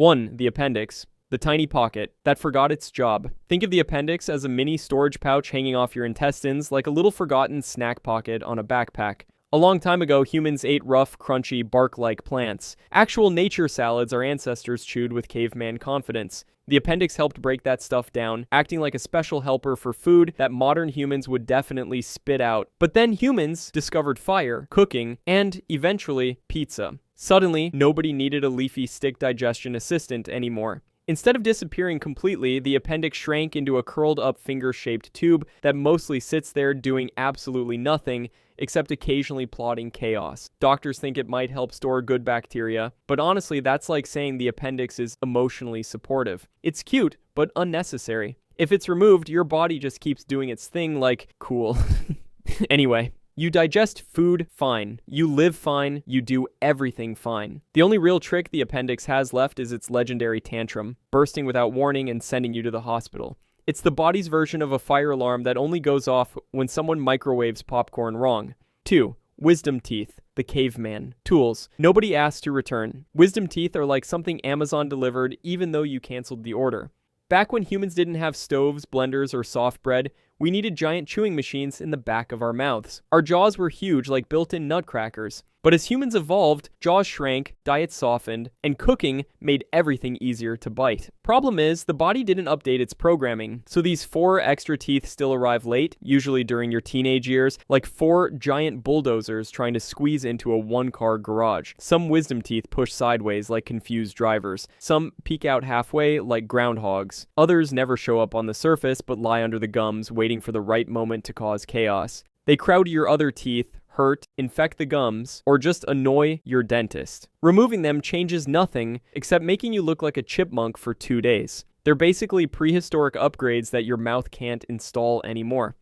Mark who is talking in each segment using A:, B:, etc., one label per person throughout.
A: 1. The appendix. The tiny pocket that forgot its job. Think of the appendix as a mini storage pouch hanging off your intestines, like a little forgotten snack pocket on a backpack. A long time ago, humans ate rough, crunchy, bark-like plants. Actual nature salads our ancestors chewed with caveman confidence. The appendix helped break that stuff down, acting like a special helper for food that modern humans would definitely spit out. But then humans discovered fire, cooking, and, eventually, pizza. Suddenly, nobody needed a leafy stick digestion assistant anymore. Instead of disappearing completely, the appendix shrank into a curled-up finger-shaped tube that mostly sits there doing absolutely nothing, except occasionally plotting chaos. Doctors think it might help store good bacteria, but honestly, that's like saying the appendix is emotionally supportive. It's cute, but unnecessary. If it's removed, your body just keeps doing its thing like, cool. Anyway. You digest food fine, you live fine, you do everything fine. The only real trick the appendix has left is its legendary tantrum, bursting without warning and sending you to the hospital. It's the body's version of a fire alarm that only goes off when someone microwaves popcorn wrong. 2. Wisdom teeth. The caveman. Tools. Nobody asked to return. Wisdom teeth are like something Amazon delivered even though you canceled the order. Back when humans didn't have stoves, blenders, or soft bread, we needed giant chewing machines in the back of our mouths. Our jaws were huge like built-in nutcrackers. But as humans evolved, jaws shrank, diets softened, and cooking made everything easier to bite. Problem is, the body didn't update its programming, so these 4 extra teeth still arrive late, usually during your teenage years, like 4 giant bulldozers trying to squeeze into a 1-car garage. Some wisdom teeth push sideways like confused drivers. Some peek out halfway like groundhogs. Others never show up on the surface but lie under the gums, waiting for the right moment to cause chaos. They crowd your other teeth, hurt, infect the gums, or just annoy your dentist. Removing them changes nothing except making you look like a chipmunk for 2 days. They're basically prehistoric upgrades that your mouth can't install anymore.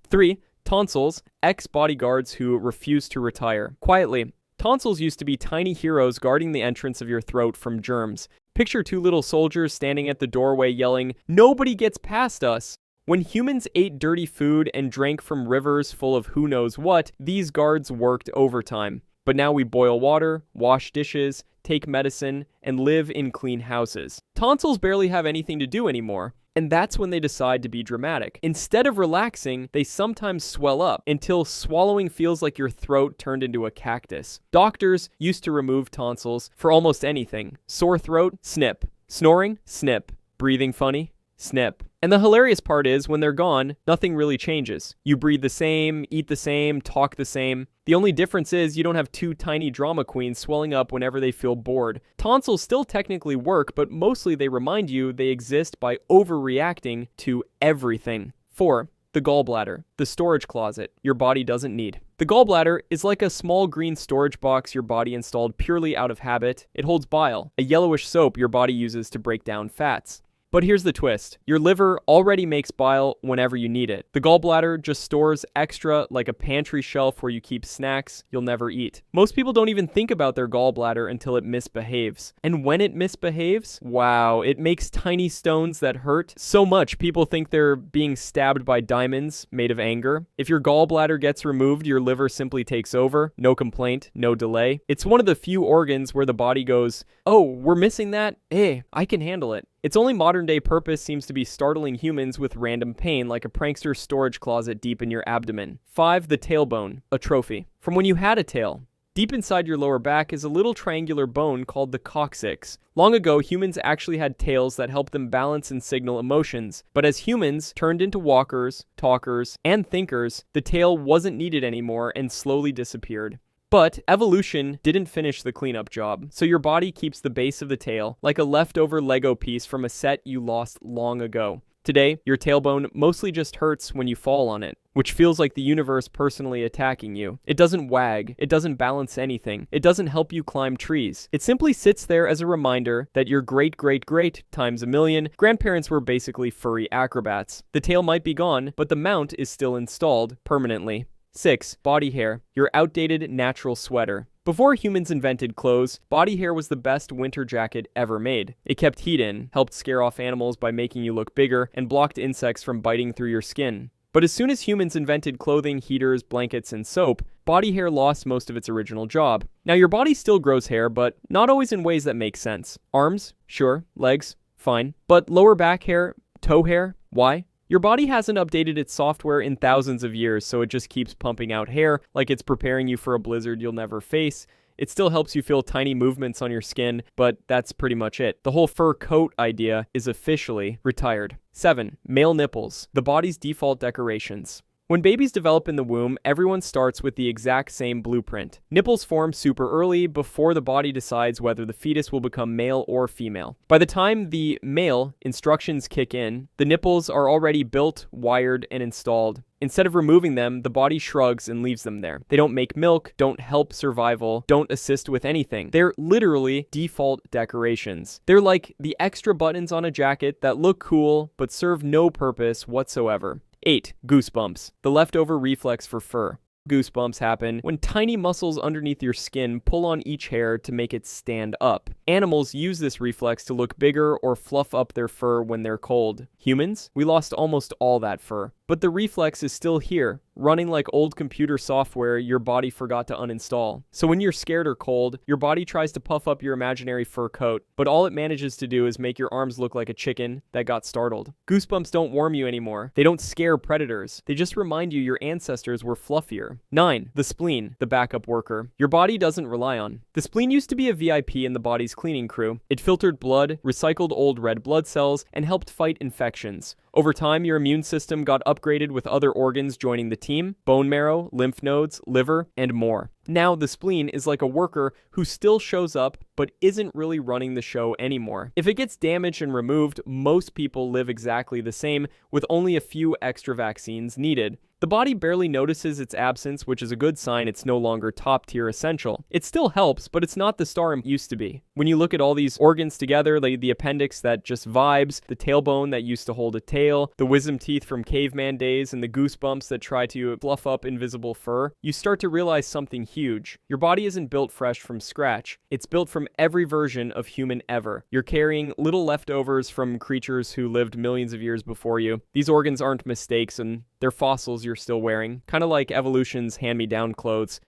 A: 3. Tonsils, ex-bodyguards who refuse to retire. Quietly, tonsils used to be tiny heroes guarding the entrance of your throat from germs. Picture 2 little soldiers standing at the doorway yelling, "Nobody gets past us!" When humans ate dirty food and drank from rivers full of who knows what, these guards worked overtime. But now we boil water, wash dishes, take medicine, and live in clean houses. Tonsils barely have anything to do anymore, and that's when they decide to be dramatic. Instead of relaxing, they sometimes swell up until swallowing feels like your throat turned into a cactus. Doctors used to remove tonsils for almost anything. Sore throat? Snip. Snoring? Snip. Breathing funny? Snip. And the hilarious part is, when they're gone, nothing really changes. You breathe the same, eat the same, talk the same. The only difference is you don't have 2 tiny drama queens swelling up whenever they feel bored. Tonsils still technically work, but mostly they remind you they exist by overreacting to everything. 4. The gallbladder, the storage closet your body doesn't need. The gallbladder is like a small green storage box your body installed purely out of habit. It holds bile, a yellowish soap your body uses to break down fats. But here's the twist. Your liver already makes bile whenever you need it. The gallbladder just stores extra like a pantry shelf where you keep snacks you'll never eat. Most people don't even think about their gallbladder until it misbehaves. And when it misbehaves, wow, it makes tiny stones that hurt so much people think they're being stabbed by diamonds made of anger. If your gallbladder gets removed, your liver simply takes over. No complaint, no delay. It's one of the few organs where the body goes, "Oh, we're missing that? Hey, I can handle it." Its only modern-day purpose seems to be startling humans with random pain, like a prankster's storage closet deep in your abdomen. 5. The tailbone, a trophy. From when you had a tail. Deep inside your lower back is a little triangular bone called the coccyx. Long ago, humans actually had tails that helped them balance and signal emotions. But as humans turned into walkers, talkers, and thinkers, the tail wasn't needed anymore and slowly disappeared. But evolution didn't finish the cleanup job, so your body keeps the base of the tail, like a leftover Lego piece from a set you lost long ago. Today, your tailbone mostly just hurts when you fall on it, which feels like the universe personally attacking you. It doesn't wag, it doesn't balance anything, it doesn't help you climb trees. It simply sits there as a reminder that your great-great-great times a million grandparents were basically furry acrobats. The tail might be gone, but the mount is still installed permanently. 6. Body hair, your outdated natural sweater. Before humans invented clothes, body hair was the best winter jacket ever made. It kept heat in, helped scare off animals by making you look bigger, and blocked insects from biting through your skin. But as soon as humans invented clothing, heaters, blankets, and soap, body hair lost most of its original job. Now your body still grows hair, but not always in ways that make sense. Arms, sure. Legs, fine. But lower back hair, toe hair, why? Your body hasn't updated its software in thousands of years, so it just keeps pumping out hair like it's preparing you for a blizzard you'll never face. It still helps you feel tiny movements on your skin, but that's pretty much it. The whole fur coat idea is officially retired. 7. Male nipples, the body's default decorations. When babies develop in the womb, everyone starts with the exact same blueprint. Nipples form super early before the body decides whether the fetus will become male or female. By the time the male instructions kick in, the nipples are already built, wired, and installed. Instead of removing them, the body shrugs and leaves them there. They don't make milk, don't help survival, don't assist with anything. They're literally default decorations. They're like the extra buttons on a jacket that look cool but serve no purpose whatsoever. 8. Goosebumps, the leftover reflex for fur. Goosebumps happen when tiny muscles underneath your skin pull on each hair to make it stand up. Animals use this reflex to look bigger or fluff up their fur when they're cold. Humans, we lost almost all that fur. But the reflex is still here, running like old computer software your body forgot to uninstall. So when you're scared or cold, your body tries to puff up your imaginary fur coat, but all it manages to do is make your arms look like a chicken that got startled. Goosebumps don't warm you anymore. They don't scare predators. They just remind you your ancestors were fluffier. 9. The spleen, the backup worker. Your body doesn't rely on. The spleen used to be a VIP in the body's cleaning crew. It filtered blood, recycled old red blood cells, and helped fight infections. Over time, your immune system got upgraded with other organs joining the team: bone marrow, lymph nodes, liver, and more. Now, the spleen is like a worker who still shows up, but isn't really running the show anymore. If it gets damaged and removed, most people live exactly the same, with only a few extra vaccines needed. The body barely notices its absence, which is a good sign it's no longer top-tier essential. It still helps, but it's not the star it used to be. When you look at all these organs together, like the appendix that just vibes, the tailbone that used to hold a tail, the wisdom teeth from caveman days, and the goosebumps that try to fluff up invisible fur, you start to realize something huge. Your body isn't built fresh from scratch. It's built from every version of human ever. You're carrying little leftovers from creatures who lived millions of years before you. These organs aren't mistakes, and they're fossils you're still wearing. Kind of like evolution's hand-me-down clothes.